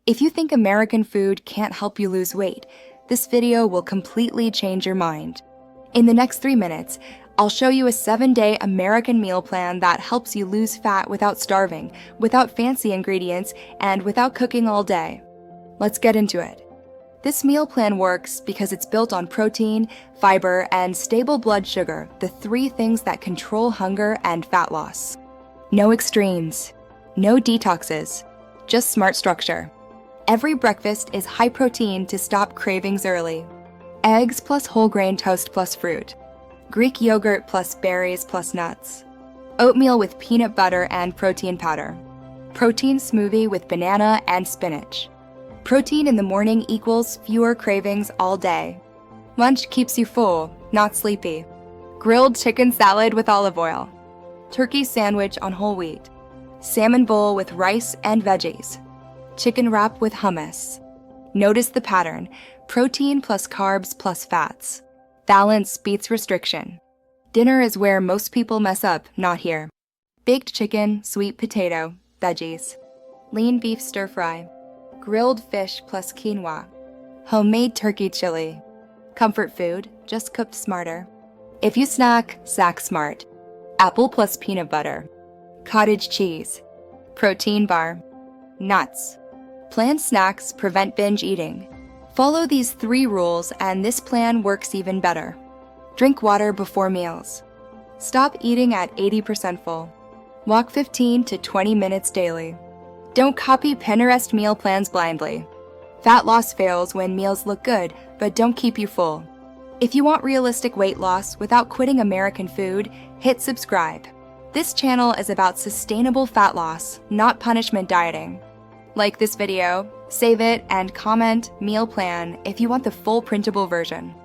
If you think American food can't help you lose weight, this video will completely change your mind. In the next 3 minutes, I'll show you a 7-day American meal plan that helps you lose fat without starving, without fancy ingredients, and without cooking all day. Let's get into it. This meal plan works because it's built on protein, fiber, and stable blood sugar, the 3 things that control hunger and fat loss. No extremes, no detoxes, just smart structure. Every breakfast is high protein to stop cravings early. Eggs plus whole grain toast plus fruit. Greek yogurt plus berries plus nuts. Oatmeal with peanut butter and protein powder. Protein smoothie with banana and spinach. Protein in the morning equals fewer cravings all day. Lunch keeps you full, not sleepy. Grilled chicken salad with olive oil. Turkey sandwich on whole wheat. Salmon bowl with rice and veggies. Chicken wrap with hummus. Notice the pattern: protein plus carbs plus fats. Balance beats restriction. Dinner is where most people mess up, not here. Baked chicken, sweet potato, veggies. Lean beef stir fry. Grilled fish plus quinoa. Homemade turkey chili. Comfort food, just cooked smarter. If you snack, sack smart. Apple plus peanut butter. Cottage cheese. Protein bar. Nuts. Planned snacks prevent binge eating. Follow these 3 rules and this plan works even better. Drink water before meals. Stop eating at 80% full. Walk 15 to 20 minutes daily. Don't copy Pinterest meal plans blindly. Fat loss fails when meals look good but don't keep you full. If you want realistic weight loss without quitting American food, hit subscribe. This channel is about sustainable fat loss, not punishment dieting. Like this video, save it, and comment meal plan if you want the full printable version.